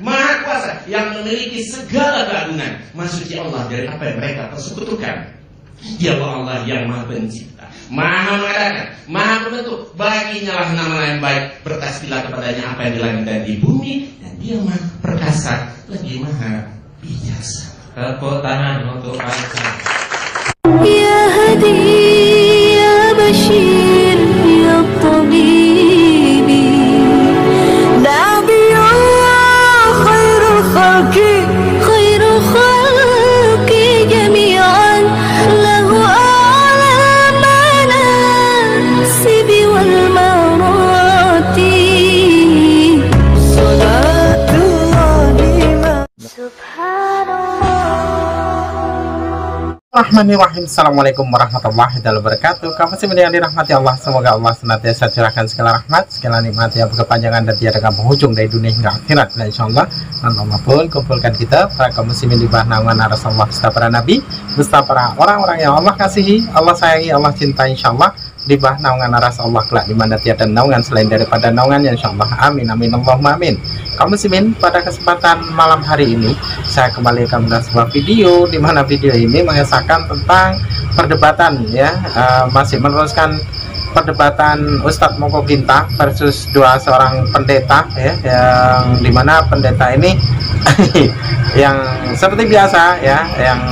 Maha Kuasa, yang memiliki segala keagungan. Maha suci Allah dari apa yang mereka persekutukan. Dialah Allah yang Maha Pencipta, Maha mengadakan, Maha membentuk. Baginya lah nama yang baik. Bertasbihlah kepadanya apa yang di langit dan di bumi. Dan Dia Maha Perkasa, lagi Maha Bijaksana. Tepuk tangan untuk Aisyah. Ya Hadi, Ya Bashir, Ya Tabibi, Nabi Allah, khairul khalqi, khairul khalqi jami'an, lahu a'la manasibi wal marati, salatullahi ma subhanallah. Bismillahirrahmanirrahim. Assalamualaikum warahmatullahi wabarakatuh. Kamu masih yang dirahmati Allah. Semoga Allah senantiasa curahkan segala rahmat, segala nikmat yang berkepanjangan dan tiada penghujung dari dunia hingga akhirat. Dan insyaallah Allah pun kumpulkan kita para kaum muslimin di bawah naungan Rasulullah beserta para nabi, beserta para orang-orang yang Allah kasihi, Allah sayangi, Allah cintai, insyaallah di bawah naungan Rasulullah kelak di mana tiada naungan selain daripada naungannya, insyaallah. Amin amin Allahumma amin. Kaum muslimin, pada kesempatan malam hari ini saya kembali akan membuat sebuah video di mana video ini mengesahkan tentang perdebatan ya, masih meneruskan perdebatan Ustadz Moko Ginta versus seorang pendeta ya, yang dimana pendeta ini yang seperti biasa ya, yang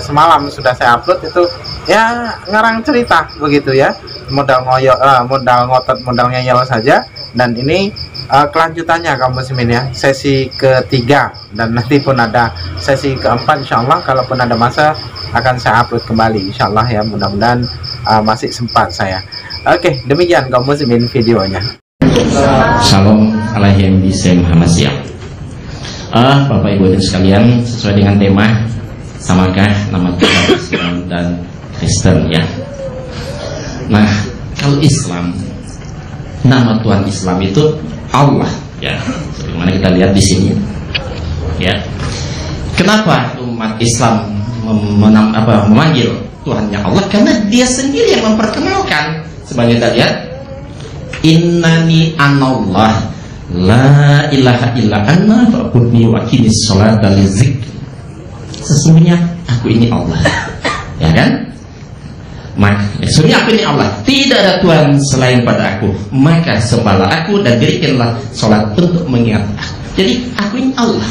semalam sudah saya upload itu ya ngarang cerita begitu ya, modal ngotot, modal ngeyel saja. Dan ini kelanjutannya kaum muslimin ya, sesi ketiga, dan nanti pun ada sesi keempat insyaallah. Kalaupun ada masa akan saya upload kembali insyaallah ya, mudah-mudahan masih sempat saya. Oke, demikian kaum muslimin videonya. Shalom alaihim bisa Muhammad siap. Bapak Ibu dan sekalian, sesuai dengan tema, samakah nama Tuhan Islam dan Kristen ya. Nah, kalau Islam, nama Tuhan Islam itu Allah ya, sebagaimana kita lihat di sini ya. Kenapa umat Islam memanggil Tuhannya Allah? Karena Dia sendiri yang memperkenalkan. Sebagai kita lihat, innani anallah la ilaha illa anna fa'budni wa aqimis sholata li dzikri. Sesungguhnya aku ini Allah, ya kan? Sesungguhnya aku ini Allah, tidak ada Tuhan selain pada aku, maka sembahlah aku dan dirikanlah sholat untuk mengingat aku. Jadi aku ini Allah.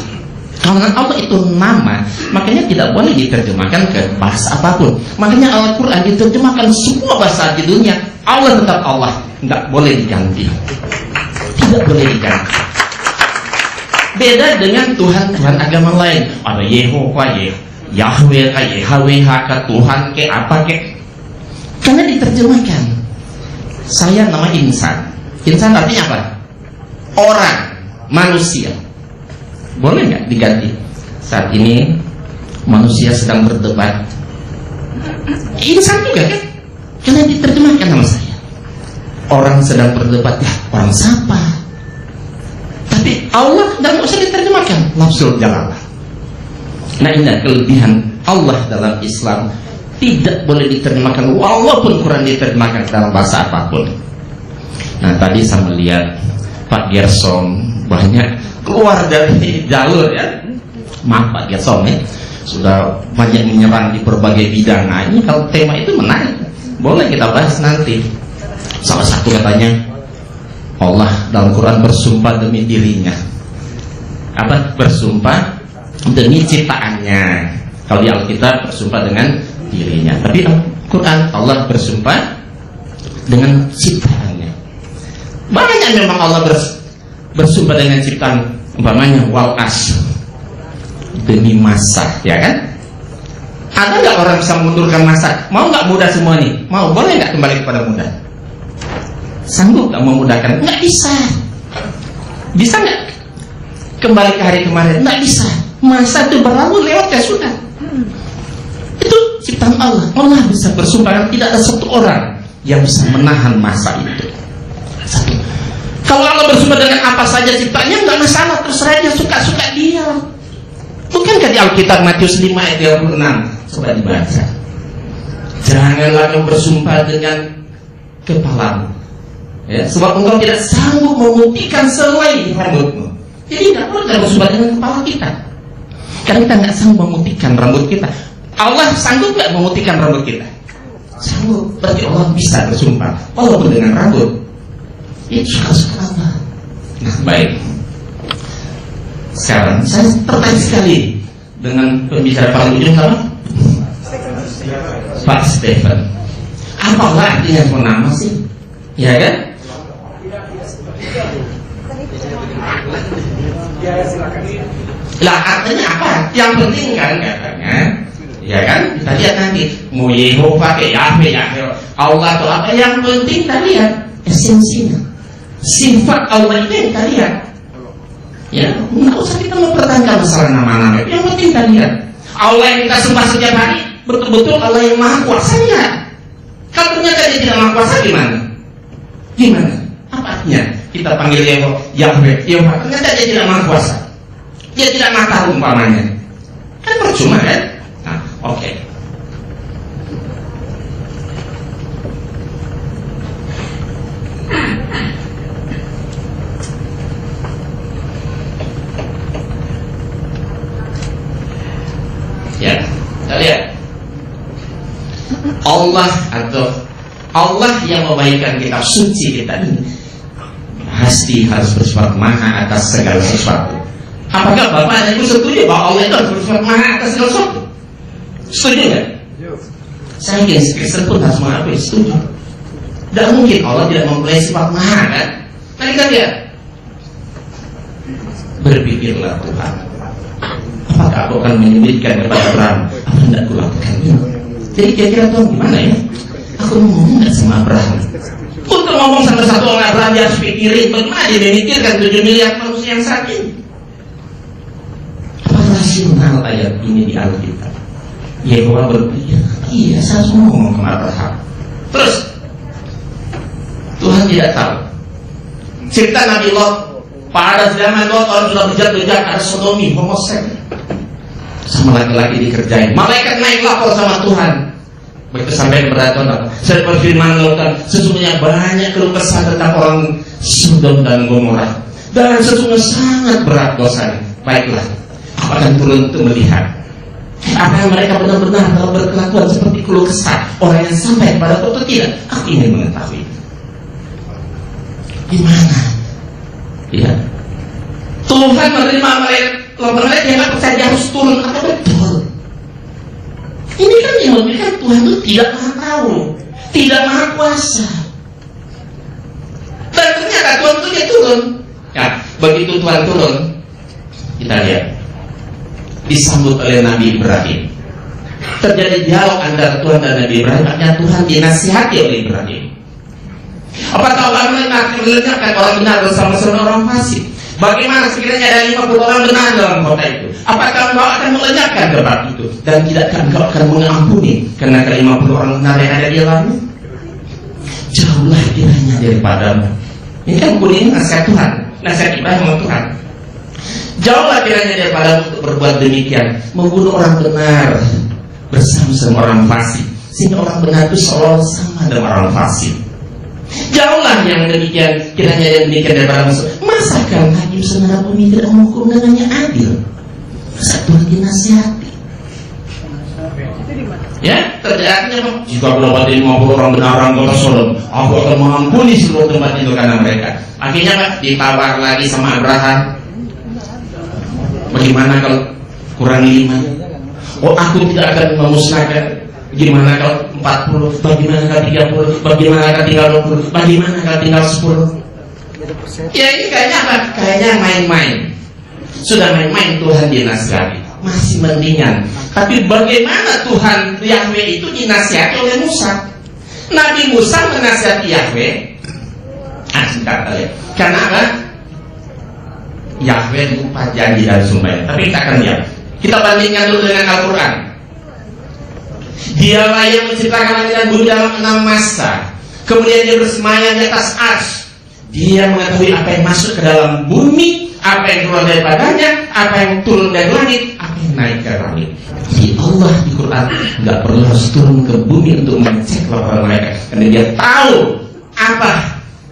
Karena Allah itu nama, makanya tidak boleh diterjemahkan ke bahasa apapun. Makanya Al-Quran diterjemahkan semua bahasa di dunia, Allah tetap Allah, nggak boleh diganti, tidak boleh diganti. Beda dengan Tuhan agama lain, ada Yehova, Yahweh, YHWH, Tuhan ke apa ke, karena diterjemahkan. Saya nama insan. Insan artinya apa? Orang, manusia. Boleh nggak diganti? Saat ini manusia sedang berdebat. Insan juga kan? Karena diterjemahkan nama saya. Orang sedang berdebat, ya orang siapa? Tapi Allah dan usah diterjemahkan. Lafzul jalalah. Nah, ini kelebihan Allah dalam Islam. Tidak boleh diterjemahkan walaupun Quran diterjemahkan dalam bahasa apapun. Nah, tadi saya melihat Pak Gerson banyak keluar dari jalur ya. Maaf Pak Gerson ya, sudah banyak menyerang di berbagai bidang. Nah, ini kalau tema itu menarik, boleh kita bahas nanti. Salah satu katanya, Allah dalam Quran bersumpah demi dirinya. Apa? Bersumpah demi ciptaannya. Kalau di Alkitab bersumpah dengan dirinya, tapi Al-Quran Allah bersumpah dengan ciptaannya. Banyak memang Allah bersumpah dengan ciptaan, umpamanya wal as, demi masa, ya kan? Ada nggak orang bisa mengundurkan masa? Mau nggak muda semua nih? Mau, boleh nggak kembali kepada muda? Sanggup nggak memudahkan? Nggak bisa. Bisa nggak kembali ke hari kemarin? Nggak bisa. Masa itu berlalu, lewat ya sudah. Itu ciptaan Allah. Allah bisa bersumpah, tidak ada satu orang yang bisa menahan masa itu. Satu. Kalau Allah bersumpah dengan apa saja ciptanya, nggak masalah, terserah dia, suka-suka dia. Bukankah di Alkitab Matius 5 ayat 36? Coba dibaca. Janganlah kamu bersumpah dengan kepalamu, ya, sebab engkau tidak sanggup memutihkan selai ranggutmu. Jadi nggak boleh kita bersumpah dengan kepala kita, karena kita nggak sanggup memutihkan rambut kita. Allah sanggup nggak memutihkan rambut kita? Sanggup. Berarti Allah bisa bersumpah walaupun dengan rambut. Itu suka Allah. Nah, baik. Sekarang saya tertarik sekali dengan pembicara paling ujung apa? Pak Stephen. Apalah artinya nama sih? Ya kan? Lah artinya apa? Yang penting kan katanya, ya kan? Kita lihat nanti mau Yehova ke Yahweh, Allah atau apa, yang penting kita lihat esensinya, sifat Allah itu yang kita lihat. Ya, nggak usah kita mempertahankan masalah nama-nama. Yang penting kita lihat Allah yang kita sembah setiap hari betul-betul Allah yang maha kuasa ya. Kalau ternyata dia tidak maha kuasa gimana? Gimana? Apa artinya? Kita panggil Yahweh, ternyata dia tidak maha kuasa, dia tidak maha tahu umpamanya, kan percuma kan? Nah, oke. Ya, kita lihat Allah atau Allah yang membaikkan kitab suci kita ini pasti harus bersifat maha atas segala sesuatu. Apakah Bapak dan Ibu setuju bahwa Allah itu harus bersifat maha atas segala sesuatu? Setuju nggak? Saya yakin Kristen pun harus mengakui setuju. Tidak mungkin Allah tidak mempunyai sifat maha kan? Nah kita lihat, berpikirlah Tuhan, apakah aku akan menyebutkan kepada Abraham apa hendak kulakukan ini? Jadi kira-kira Tuhan gimana ya? Aku ngomong nggak sama Abraham? Untuk ngomong sama satu orang Abraham dia harus pikirin bagaimana dia memikirkan 7 miliar manusia yang saat ini. Apa rasional ayat ini di Alkitab? Yehova berpikir, iya saya harus ngomong sama Abraham. Terus Tuhan tidak tahu. Cerita Nabi Lot, pada zaman Lot orang sudah bejat-bejat, ada sodomi, homoseks, sama laki-laki dikerjain. Malaikat naik lapor sama Tuhan. Begitu sampai kepada Tuhan, saya berfirman lautan, sesungguhnya banyak keluh kesah tentang orang Sodom dan Gomora, dan sesungguhnya sangat berat dosanya. Baiklah, aku akan turun untuk melihat apakah mereka benar-benar dalam berkelakuan seperti keluh kesah orang yang sampai kepada atau tidak. Aku ingin mengetahui gimana. Ya, Tuhan menerima mereka yang nggak percaya, dia harus turun. Apa betul? Ini kan yang memberikan Tuhan itu tidak maha tahu, tidak maha kuasa. Dan ternyata Tuhan itu dia turun. Ya, begitu Tuhan turun, kita lihat disambut oleh Nabi Ibrahim. Terjadi dialog antara Tuhan dan Nabi Ibrahim. Artinya Tuhan dinasihati oleh Ibrahim. Apakah Allah melenyapkan orang benar bersama-sama orang fasik? Bagaimana sekiranya ada 50 orang benar dalam kota itu? Apakah engkau akan melenyapkan tempat itu? Dan tidakkah engkau akan mengampuni karena ke-50 orang benar yang ada di dalamnya? Jauhlah kiranya daripadamu. Ini kan bunyi nasihat Tuhan, nasihat Ibrahim sama Tuhan. Jauhlah kiranya daripadamu untuk berbuat demikian, membunuh orang benar bersama-sama orang fasik, sehingga orang benar itu seolah sama dengan orang fasik. Jauhlah yang demikian, kiranya yang demikian daripada musuh. Masakan hakim sebenarnya bumi tidak menghukum dengannya adil? Masa Tuhan dinasihati? Ya, terjadinya jika berdoa 50 orang benar orang kota Sodom, aku akan mengampuni seluruh tempat itu karena mereka. Akhirnya Pak ditawar lagi sama Abraham. Bagaimana kalau kurang 5? Oh, aku tidak akan memusnahkan. Bagaimana kalau 40? Bagaimana kalau 30? Bagaimana kalau tinggal 20? Bagaimana kalau tinggal 10? Ya ini kayaknya apa? Kayaknya main-main. Sudah main-main Tuhan dinasihati, masih mendingan. Tapi bagaimana Tuhan Yahweh itu dinasihati oleh Musa? Nabi Musa menasihati Yahweh. Karena apa? Yahweh lupa janji dan sumpah. Tapi kita akan lihat. Kita bandingkan dulu dengan Al-Quran. Dialah yang menciptakan langit dan bumi dalam 6 masa. Kemudian dia bersemayam di atas arsy. Dia mengetahui apa yang masuk ke dalam bumi, apa yang keluar daripadanya, apa yang turun dari langit, apa yang naik ke langit. Jadi Allah di Quran nggak perlu harus turun ke bumi untuk mengecek laporan mereka, karena dia tahu apa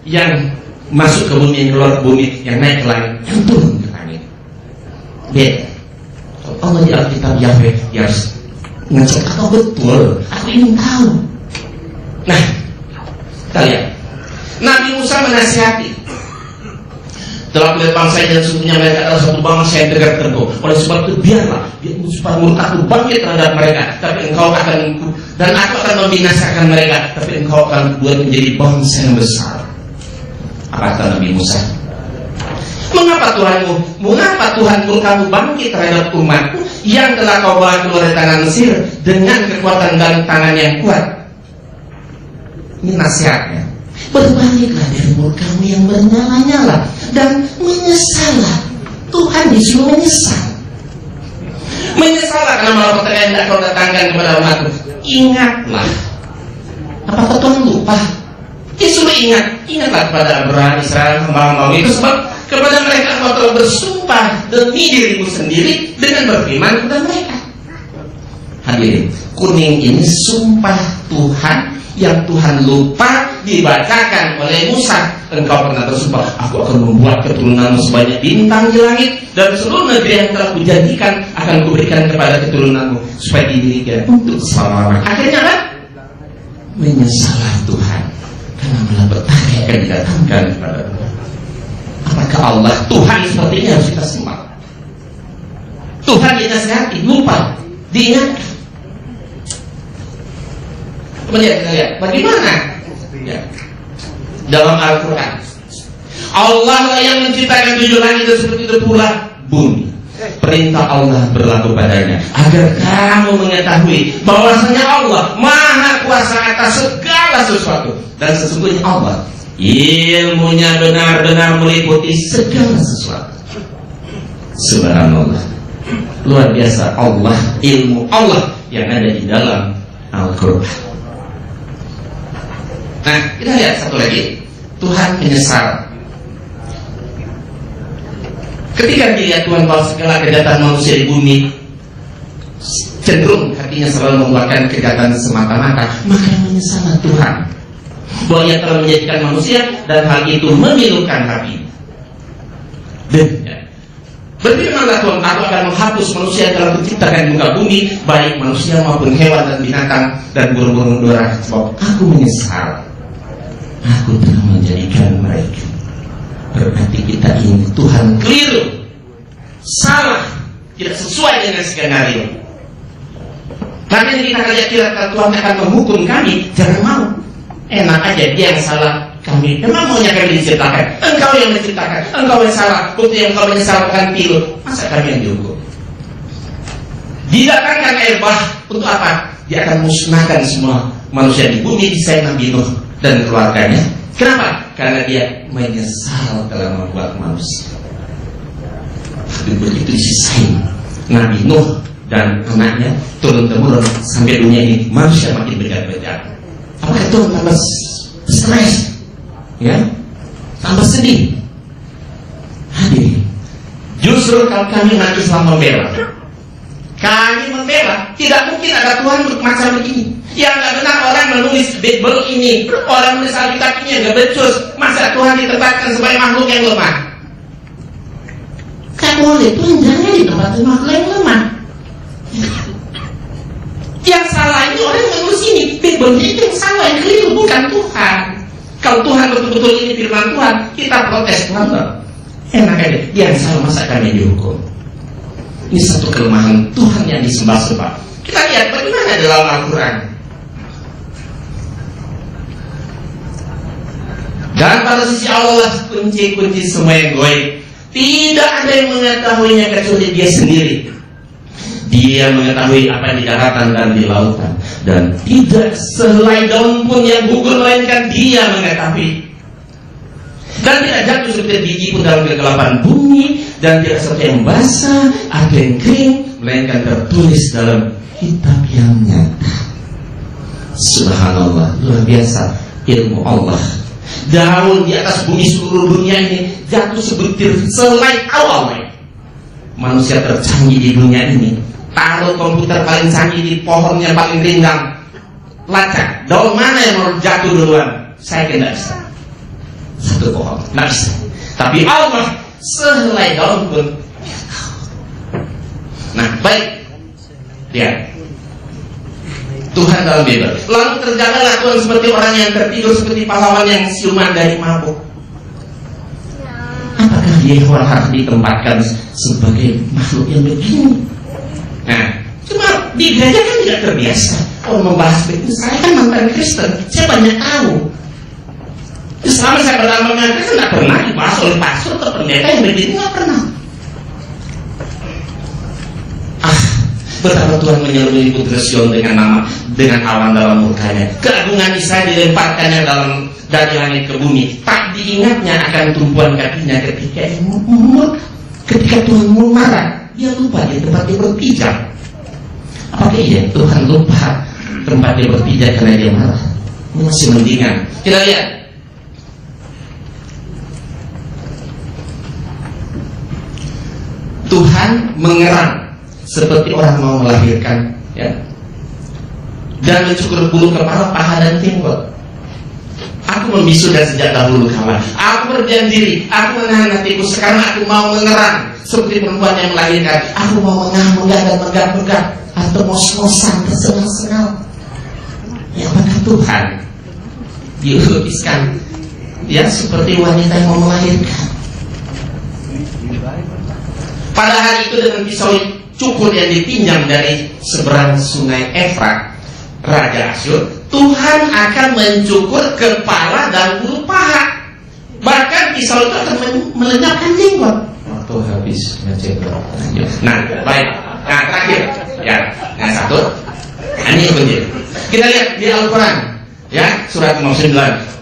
yang masuk ke bumi, yang keluar ke bumi, yang naik ke langit, yang turun ke langit. beda. Kalau Allah di Alkitab Yahweh, ya harus ngecek atau betul. Aku ingin tahu. Nah, kita lihat. Nabi Musa menasihati, telah melihat bangsa dan sesungguhnya mereka adalah satu bangsa yang tegak teguh. Oleh sebab itu biarlah supaya murkaku bangkit terhadap mereka, tapi engkau akan dan aku akan membinasakan mereka, tapi engkau akan buat menjadi bangsa yang besar. Apa kata Nabi Musa? Mengapa Tuhan murkamu bangkit terhadap umatku yang telah kau bawa keluar dari tangan Mesir dengan kekuatan dan tangan yang kuat? Ini nasihatnya. Berbaliklah dari murkamu yang bernyala-nyala dan menyesallah. Tuhan disuruh menyesal. Menyesallah karena malapetaka yang tidak kau datangkan kepada umatku. Ingatlah. Apakah Tuhan lupa? Disuruh ingatlah kepada Abraham, Israel, hamba-hamba itu, sebab kepada mereka engkau telah bersumpah demi dirimu sendiri dengan berfirman kepada mereka. Hadirin, kuning ini sumpah Tuhan yang Tuhan lupa dibacakan oleh Musa. Engkau pernah bersumpah, aku akan membuat keturunanmu sebanyak bintang di langit, dan seluruh negeri yang telah kujanjikan akan kuberikan kepada keturunanmu supaya didirikan untuk selama-lamanya. Akhirnya kan menyesalah Tuhan karena malapetaka yang akan didatangkan kepada Tuhan. Apakah Allah Tuhan seperti ini harus kita simak? Tuhan dinasihati, lupa, diingatkan. Kemudian kita lihat bagaimana ya, dalam Al-Quran Allah lah yang menciptakan 7 langit dan seperti itu pula bumi. Perintah Allah berlaku padanya agar kamu mengetahui bahwasanya Allah Maha Kuasa atas segala sesuatu, dan sesungguhnya Allah ilmunya benar-benar meliputi segala sesuatu. Subhanallah, luar biasa Allah, ilmu Allah yang ada di dalam Al-Quran. Nah, kita lihat satu lagi. Tuhan menyesal ketika dilihat Tuhan bahwa segala kejahatan manusia di bumi cenderung hatinya selalu membuatkan kejahatan semata-mata, maka menyesallah Tuhan bahwa Ia telah menjadikan manusia dan hal itu memilukan hati. Dan berfirmanlah Tuhan, aku akan menghapus manusia yang telah kuciptakan di muka bumi, baik manusia maupun hewan dan binatang dan burung-burung udara, sebab aku menyesal aku telah menjadikan mereka. Berarti kita ini Tuhan keliru, salah, tidak sesuai dengan skenario. Nanti kita kira kalau Tuhan akan menghukum kami, jangan mau. Enak aja, dia yang salah, kami memang maunya kami diciptakan. Engkau yang menciptakan, engkau yang salah, bukti yang engkau menyesalkan tiru. Masa kami yang dihukum? Didatangkan air bah untuk apa? Dia akan musnahkan semua manusia di bumi di saya Nabi Nuh dan keluarganya. Kenapa? Karena dia menyesal telah membuat manusia. Tapi begitu disisain Nabi Nuh dan anaknya turun-temurun sampai dunia ini, manusia makin bejat-bejat. Apakah itu tambah stres? Ya, tambah sedih. Hadir. Justru kalau kami umat Islam membela, tidak mungkin ada Tuhan macam begini. Yang nggak benar orang menulis Bible ini, orang menulis Alkitab ini yang nggak becus. Masa Tuhan ditempatkan sebagai makhluk yang lemah? Kan boleh, Tuhan jangan ditempatkan makhluk yang lemah. Yang salah ini orang yang menulis ini, Bible itu yang salah, yang keliru, bukan Tuhan. Kalau Tuhan betul-betul ini firman Tuhan, kita protes Tuhan. Enak aja, dia yang salah, masa kami dihukum? Ini satu kelemahan Tuhan yang disembah-sembah. Kita lihat bagaimana dalam Al-Quran. Dan pada sisi Allah kunci-kunci semua yang gaib. Tidak ada yang mengetahuinya kecuali Dia sendiri. Dia mengetahui apa yang di daratan dan di lautan, dan tidak sehelai daun pun yang gugur melainkan Dia mengetahui. Dan tidak jatuh seperti biji pun dalam kegelapan bumi, dan tidak seperti yang basah atau yang kering, melainkan tertulis dalam kitab yang nyata. Subhanallah, luar biasa ilmu Allah. Daun di atas bumi seluruh dunia ini jatuh sebutir selai awalnya. Manusia tercanggih di dunia ini taruh komputer paling canggih di pohonnya paling rindang, lacak daun mana yang mau jatuh duluan, saya tidak bisa. Satu pohon, tidak bisa. Tapi Allah sehelai daun pun Nah, baik. Ya. Tuhan dalam Bible. Lalu terjagalah Tuhan seperti orang yang tertidur, seperti pahlawan yang siuman dari mabuk. Apakah Yehovah harus ditempatkan sebagai makhluk yang begini? Nah, cuma di gereja kan tidak terbiasa. Kalau membahas begitu, saya kan mantan Kristen, saya banyak tahu. Selama saya berlama dengan Kristen, tidak pernah dibahas oleh pastor atau pendeta yang begini, tidak pernah. Betapa Tuhan menyelubungi putri Sion dengan awan dalam murkanya. Keagungan Isa dilemparkannya dari langit ke bumi. Tak diingatnya akan tumpuan kakinya ketika Tuhan marah. Dia lupa di tempat dia berpijak. Apakah iya Tuhan lupa tempat dia berpijak karena dia marah? Masih mendingan. Kita lihat. Tuhan mengerang seperti orang mau melahirkan, ya, dan mencukur bulu kepala, paha dan jenggot. Aku membisu dan sejak dahulu kala. Aku berdiam diri, aku menahan hatiku. Sekarang aku mau mengerang seperti perempuan yang melahirkan. Aku mau mengamuk dan megah-megah atau mos-mosan tersengal-sengal. Ya, apakah Tuhan dilukiskan ya seperti wanita yang mau melahirkan? Pada hari itu dengan pisau cukur yang dipinjam dari seberang sungai Efrat, Raja Asyur, Tuhan akan mencukur kepala dan bulu paha. Bahkan pisau itu akan melenyapkan jenggot. Waktu habis menjenggot. Nah, baik. Nah, terakhir, ya, yang satu. Ini begini. Kita lihat di Al-Quran, ya, surat 9.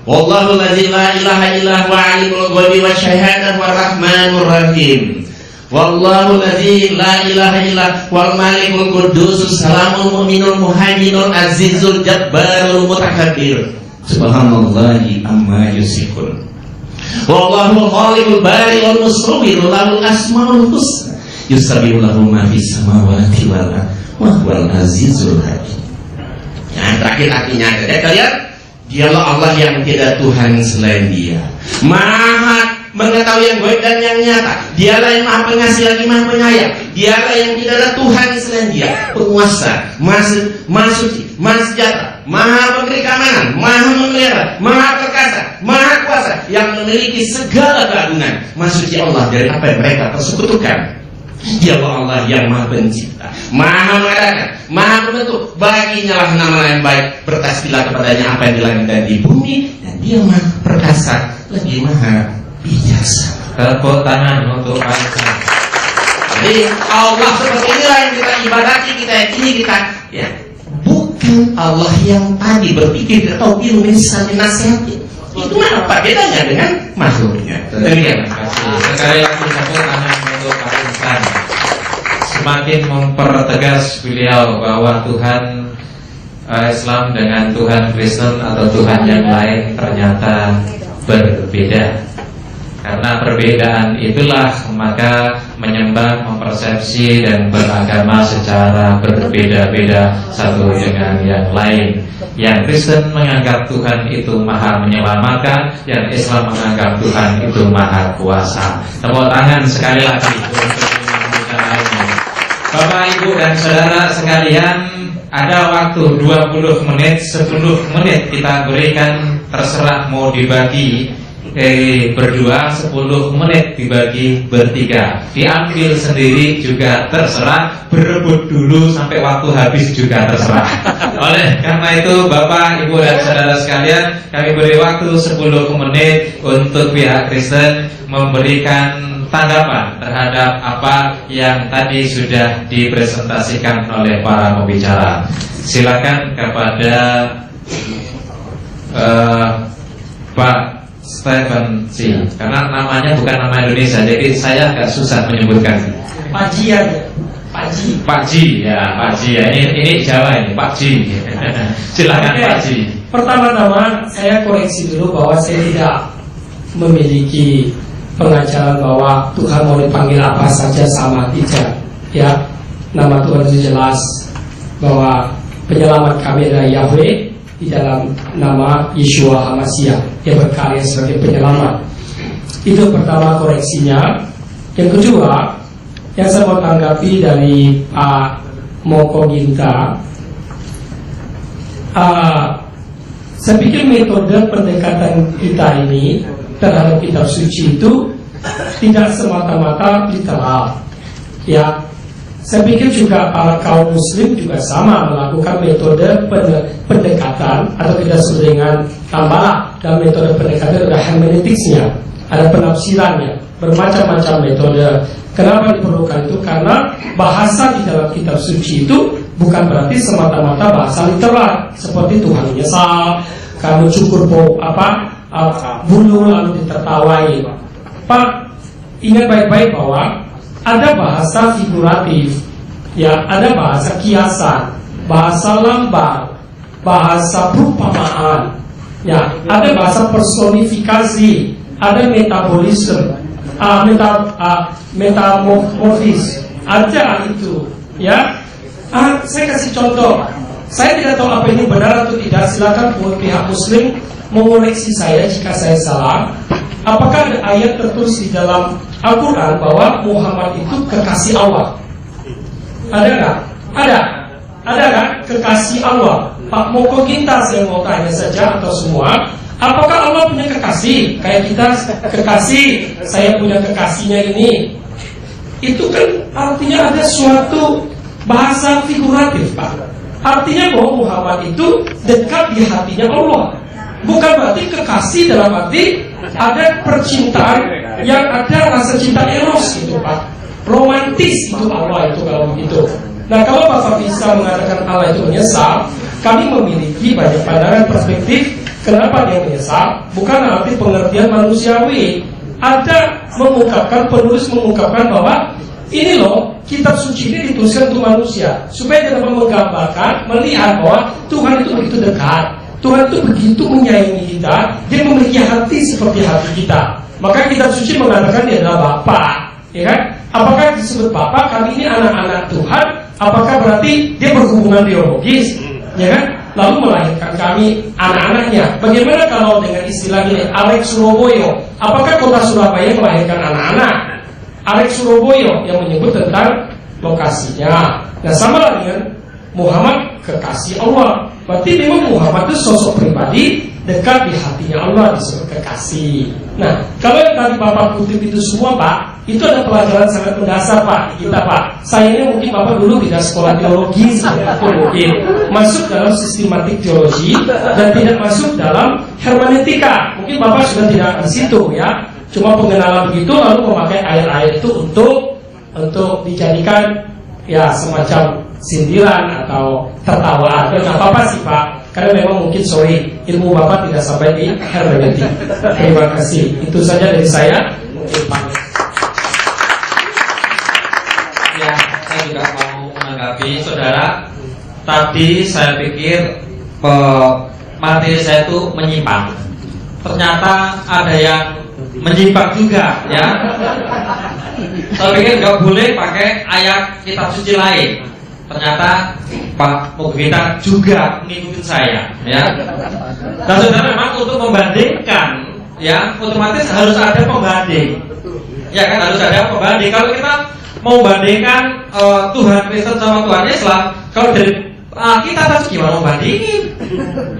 Wallahu ladzi la ilaha illa huwa alimul ghaibi wasyahadati warrahmanur rahim. Wallahu ladzi la ilaha illa wal malikul quddus salamul mu'minul muhaiminul azizul jabbarul mutakabbir. Subhanallahi amma yusifun. Wallahu khaliqul bari'ul musawwir lahul asmaul husna yusabbihu lahu ma fis samawati wal ardi wa huwal azizul hakim. Yang terakhir artinya kalian, dialah Allah yang tidak Tuhan selain Dia. Maha mengetahui yang gaib dan yang nyata. Dialah yang maha pengasih lagi maha penyayang. Dialah yang tidak ada Tuhan selain Dia. Penguasa, maha suci, maha sejahtera, maha memberi keamanan, maha memelihara, maha perkasa, maha kuasa, yang memiliki segala keagungan. Maha suci Allah dari apa yang mereka persekutukan. Dialah Allah yang maha pencipta, maha mengadakan, maha membentuk. Baginya lah nama yang baik. Bertasbihlah kepadanya apa yang di langit dan di bumi. Dan Dia maha perkasa, lagi maha bijaksana. Tepuk tangan untuk Anda. Jadi Allah seperti inilah yang kita ibadati, kita yakini, kita ya, bukan Allah yang tadi berpikir atau ilmu misalnya nasihati. Itu apa bedanya dengan makhluknya? Terima kasih. Sekali lagi tepuk tangan untuk Pak Insan. Semakin mempertegas beliau bahwa Tuhan Islam dengan Tuhan Kristen atau Tuhan yang lain ternyata berbeda. Karena perbedaan itulah maka menyembah, mempersepsi dan beragama secara berbeda-beda satu dengan yang lain. Yang Kristen menganggap Tuhan itu maha menyelamatkan, yang Islam menganggap Tuhan itu maha kuasa. Tepuk tangan sekali lagi untuk ini. Bapak, Ibu dan Saudara sekalian, ada waktu 20 menit, 10 menit kita berikan, terserah mau dibagi berdua, 10 menit dibagi bertiga, diambil sendiri juga terserah, berebut dulu sampai waktu habis juga terserah. Oleh karena itu Bapak, Ibu dan Saudara sekalian, kami beri waktu 10 menit untuk pihak Kristen memberikan tanggapan terhadap apa yang tadi sudah dipresentasikan oleh para pembicara. Silakan kepada Pak Stephen C. Karena namanya bukan nama Indonesia, jadi saya agak susah menyebutkan. Pak Ji ya, Pak Ji. Pak Ji ya, Pak Ji ya. Ini Jawa ini, Pak Ji. Silakan Pak Ji. Pertama-tama saya koreksi dulu bahwa saya tidak memiliki pengajaran bahwa Tuhan mau dipanggil apa saja sama, tidak. Ya, nama Tuhan itu jelas bahwa penyelamat kami adalah Yahweh. Di dalam nama Yeshua HaMashiach, yang berkarya sebagai penyelamat. Itu pertama koreksinya. Yang kedua, Yang saya mau tanggapi dari Pak Moko Ginta, saya pikir metode pendekatan kita ini terhadap kitab suci itu tidak semata-mata literal. Ya, saya pikir juga para kaum muslim juga sama melakukan metode pendekatan, atau kita sebut dengan tambah dalam metode pendekatan ada hermeneutiksnya, ada penafsirannya, bermacam-macam metode. Kenapa diperlukan itu? Karena bahasa di dalam kitab suci itu bukan berarti semata-mata bahasa literal, seperti Tuhan menyesal, kamu cukur bulu lalu ditertawai. Pak, ingat baik-baik bahwa ada bahasa figuratif, ya, ada bahasa kiasan, bahasa lambar, bahasa perumpamaan, ya, ada bahasa personifikasi, ada metabolisme, metamorfis, ada itu, ya. Saya kasih contoh. Saya tidak tahu apa ini benar atau tidak. Silakan buat pihak muslim mengoreksi saya jika saya salah. Apakah ada ayat tertulis di dalam Al-Quran bahwa Muhammad itu kekasih Allah? Ada nggak? Ada kan? Kekasih Allah. Pak Moko Ginta, saya mau tanya saja atau semua. Apakah Allah punya kekasih? Kayak kita kekasih, saya punya kekasihnya ini. Itu kan artinya ada suatu bahasa figuratif, Pak. Artinya bahwa Muhammad itu dekat di hatinya Allah. Bukan berarti kekasih dalam arti ada percintaan yang ada rasa cinta eros gitu, Pak. Romantis itu Allah itu kalau begitu. Nah, kalau Bapak bisa mengatakan Allah itu menyesal, kami memiliki banyak pandangan perspektif. Kenapa dia menyesal? Bukan arti pengertian manusiawi. Ada penulis mengungkapkan bahwa ini loh, kitab suci ini dituliskan untuk manusia, supaya dia dapat menggambarkan, melihat bahwa Tuhan itu begitu dekat, Tuhan itu begitu menyayangi kita, dia memiliki hati seperti hati kita. Maka kitab suci mengatakan dia adalah Bapa, ya kan? Apakah disebut Bapa? Kami ini anak-anak Tuhan. Apakah berarti dia berhubungan biologis, ya kan? Lalu melahirkan kami anak-anaknya. Bagaimana kalau dengan istilah ini, Alex Surabaya? Apakah kota Surabaya melahirkan anak-anak? Alex Surabaya yang menyebut tentang lokasinya. Nah, sama lah dengan Muhammad kekasih Allah. Berarti memang Muhammad itu sosok pribadi dekat di hatinya Allah, disebut kekasih. Nah, kalau yang tadi Bapak kutip itu semua, Pak, itu ada pelajaran sangat mendasar, Pak, kita, Pak. Sayangnya mungkin Bapak dulu tidak sekolah teologi seperti itu, mungkin masuk dalam sistematik teologi dan tidak masuk dalam hermeneutika. Mungkin Bapak sudah tidak di situ, ya. Cuma pengenalan begitu, lalu memakai ayat-ayat itu untuk dijadikan ya semacam sindiran atau tertawaan. Tidak apa-apa sih, Pak, karena memang mungkin ilmu Bapak tidak sampai di hermeneutik. Terima kasih. Itu saja dari saya. Mungkin Pak. Ya, saya juga mau menanggapi saudara. Tadi saya pikir materi saya itu menyimpang. Ternyata ada yang menyimpang juga, ya. Saya pikir nggak boleh pakai ayat kitab suci lain. Ternyata Pak Mugita juga mengikuti saya, ya. Dan saudara, memang untuk membandingkan, ya, otomatis harus ada pembanding, ya kan, harus ada pembanding. Kalau kita mau bandingkan Tuhan Kristen sama Tuhan Islam, kalau dari kita harus gimana membandingin,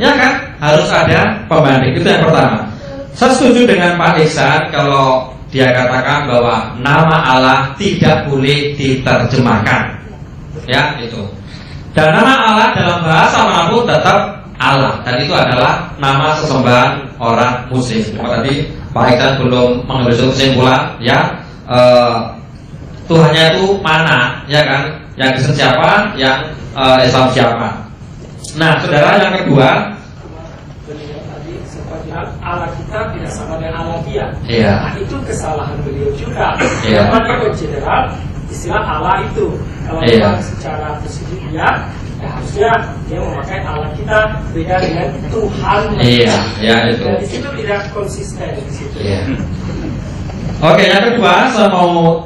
ya kan, harus ada pembanding. Itu yang pertama. Saya setuju dengan Pak Ihsan kalau dia katakan bahwa nama Allah tidak boleh diterjemahkan. Ya, itu. Dan nama Allah dalam bahasa manapun tetap Allah, dan itu adalah nama sesembahan orang muslim. Cuma tadi Pak Ihsan belum mengambil kesimpulan, ya. Tuhannya itu mana, ya kan? Yang Kristen siapa, yang Islam siapa. Nah, saudara, yang kedua, Allah kita tidak sama dengan Allah dia. Iya. Nah, itu kesalahan beliau juga. Iya. Karena dia konsideran istilah Allah itu. Kalau Iya. secara spesifik dia, ya harusnya dia memakai Allah kita beda dengan Tuhan. Iya, ya itu. Dan di situ tidak konsisten di situ. Iya. Oke, yang kedua saya mau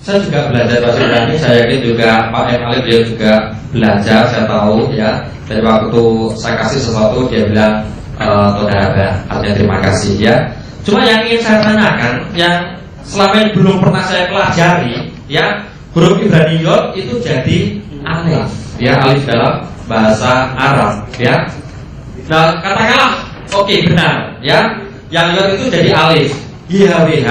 saya juga belajar bahasa Ibrani. Saya yakin juga Pak Emalib dia juga belajar. Saya tahu, ya. Dari waktu saya kasih sesuatu dia bilang Saudara, artinya terima kasih, ya. Cuma yang ingin saya tanyakan, yang selama ini belum pernah saya pelajari, ya. Huruf Ibraniyot itu jadi alif, ya, alif dalam bahasa Arab, ya. Nah, katakanlah oke, benar, ya. Yang yod itu jadi alif, YHWH,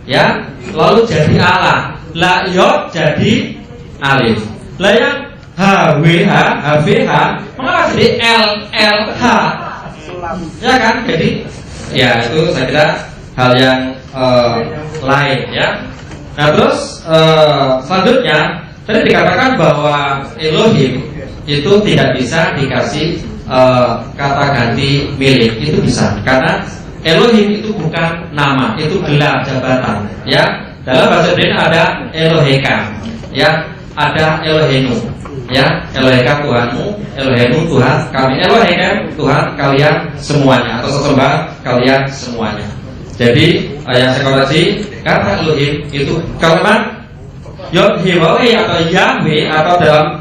ya, lalu jadi ala. La yod jadi alif. Lah yang HWH, HVH, mengapa jadi LLH? Ya kan? Jadi ya itu saya kira hal yang lain, ya. Nah, terus selanjutnya tadi dikatakan bahwa Elohim itu tidak bisa dikasih kata ganti milik. Itu bisa, karena Elohim itu bukan nama, itu gelar jabatan, ya. Dalam bahasa Ibrani ada Eloheka, ya, ada Elohenu, ya, Eloheka Tuhanmu, Elohenu Tuhan kami, Eloheka Tuhan kalian semuanya, atau sesembah kalian semuanya. Jadi yang saya koreksi, kata Elohim itu kalimat Yod Hewawe atau Yahweh atau dalam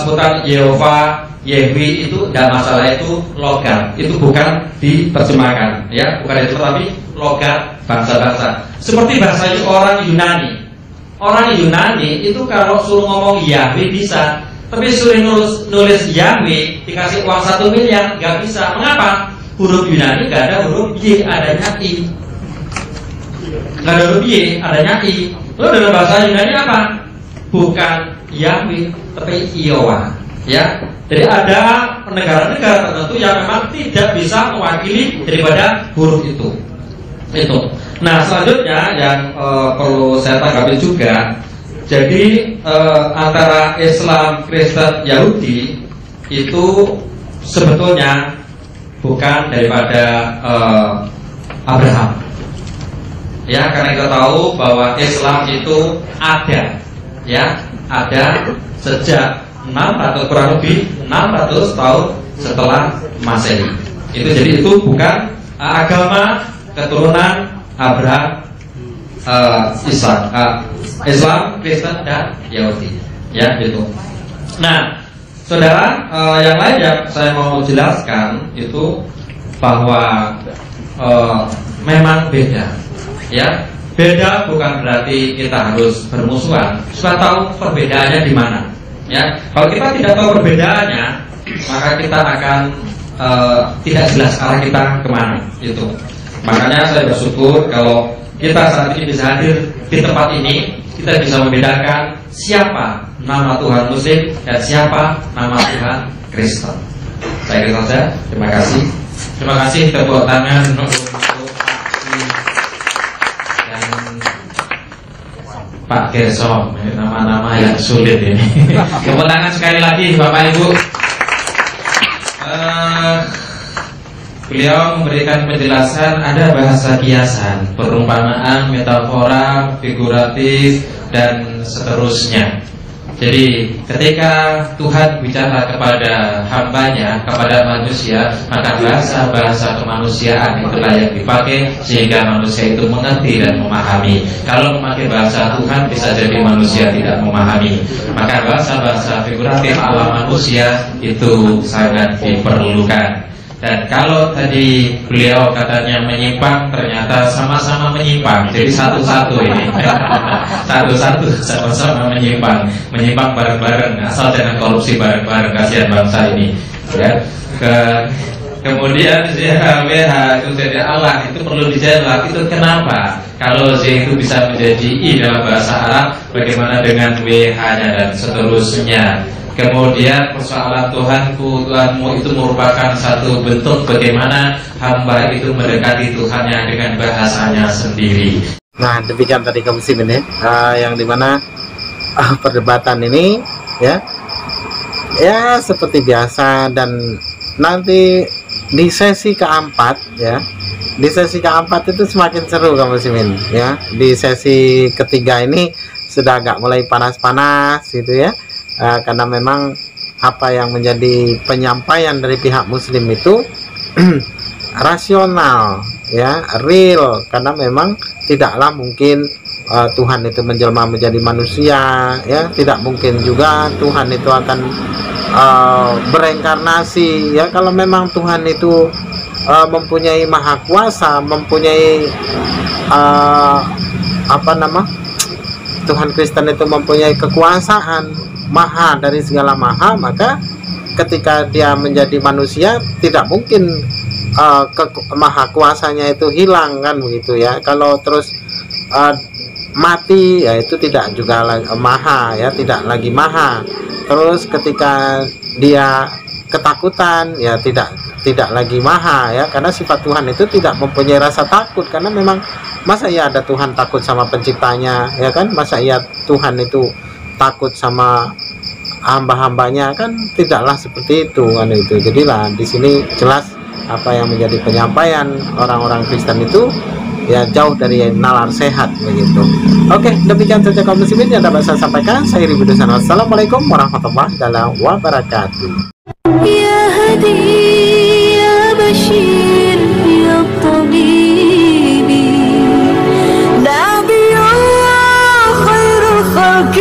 sebutan Yehova, Yehwi itu tidak masalah, itu logat, itu bukan diterjemahkan, ya, bukan itu, tapi logat bangsa-bangsa. Seperti bahasa orang Yunani. Orang Yunani itu kalau suruh ngomong Yahweh bisa, tapi suruh nulis Yahweh dikasih uang 1 miliar nggak bisa. Mengapa? Huruf Yunani nggak ada huruf Y, adanya I. Nggak ada huruf Y, adanya I. Lalu dalam bahasa Yunani apa? Bukan Yahweh, tapi Iowa, ya. Jadi ada negara-negara tertentu yang memang tidak bisa mewakili daripada huruf itu. Nah, selanjutnya yang perlu saya tanggapi juga, jadi antara Islam, Kristen, Yahudi itu sebetulnya bukan daripada Abraham. Ya, karena kita tahu bahwa Islam itu ada, ya, ada sejak 600, kurang lebih 600 tahun setelah Masehi. Itu jadi itu bukan agama keturunan Abraham, Islam, Kristen, dan Yahudi, ya, gitu. Nah, saudara, yang lain yang saya mau jelaskan itu bahwa memang beda, ya. Beda bukan berarti kita harus bermusuhan. Sudah tahu perbedaannya di mana, ya. Kalau kita tidak tahu perbedaannya, maka kita akan tidak jelas arah kita kemana, itu. Makanya saya bersyukur kalau kita saat ini bisa hadir di tempat ini, kita bisa membedakan siapa nama Tuhan Muslim dan siapa nama Tuhan Kristen. Saya kira saja. Terima kasih. Terima kasih, tepuk tangan untuk dan Pak Gersom. Nama-nama yang sulit ini. Tepuk tangan sekali lagi Bapak Ibu. Beliau memberikan penjelasan, ada bahasa kiasan, perumpamaan, metafora, figuratif, dan seterusnya. Jadi ketika Tuhan bicara kepada hambanya, kepada manusia, maka bahasa-bahasa kemanusiaan itulah yang dipakai sehingga manusia itu mengerti dan memahami. Kalau memakai bahasa Tuhan bisa jadi manusia tidak memahami. Maka bahasa-bahasa figuratif ala manusia itu sangat diperlukan. Dan kalau tadi beliau katanya menyimpang, ternyata sama-sama menyimpang. Jadi satu-satu ini, satu-satu sama-sama menyimpang bareng-bareng. Asal jangan korupsi bareng-bareng, kasihan bangsa ini. Ya. Kemudian ZHWH itu jadi Allah, itu perlu dijawab. Itu kenapa? Kalau Z itu bisa menjadi I dalam bahasa Arab, bagaimana dengan WH-nya dan seterusnya? Kemudian persoalan Tuhanku, Tuhanmu itu merupakan satu bentuk bagaimana hamba itu mendekati Tuhannya dengan bahasanya sendiri. Nah, demikian tadi kamu sih ini, yang dimana perdebatan ini, ya seperti biasa. Dan nanti di sesi keempat, ya, di sesi keempat itu semakin seru kamu Simin, ya. Di sesi ketiga ini sudah agak mulai panas-panas, gitu ya. Karena memang apa yang menjadi penyampaian dari pihak Muslim itu rasional, ya, real, karena memang tidaklah mungkin Tuhan itu menjelma menjadi manusia, ya, tidak mungkin juga Tuhan itu akan bereinkarnasi, ya. Kalau memang Tuhan itu mempunyai maha kuasa, mempunyai Tuhan Kristen itu mempunyai kekuasaan maha dari segala maha, maka ketika dia menjadi manusia tidak mungkin maha kuasanya itu hilang, kan begitu ya. Kalau terus mati ya itu tidak juga maha ya, tidak lagi maha. Terus ketika dia ketakutan ya tidak lagi maha ya, karena sifat Tuhan itu tidak mempunyai rasa takut. Karena memang masa ya ada Tuhan takut sama penciptanya ya kan, masa ya Tuhan itu takut sama hamba-hambanya, kan tidaklah seperti itu kan itu. Jadilah di sini jelas apa yang menjadi penyampaian orang-orang Kristen itu ya jauh dari nalar sehat begitu. Oke, demikian saja kaum muslimin yang dapat saya sampaikan. Saya Ribu Dosan. Wassalamualaikum warahmatullahi wabarakatuh. يا هدي يا بشير يا طبيبي نبي الله خير الخلق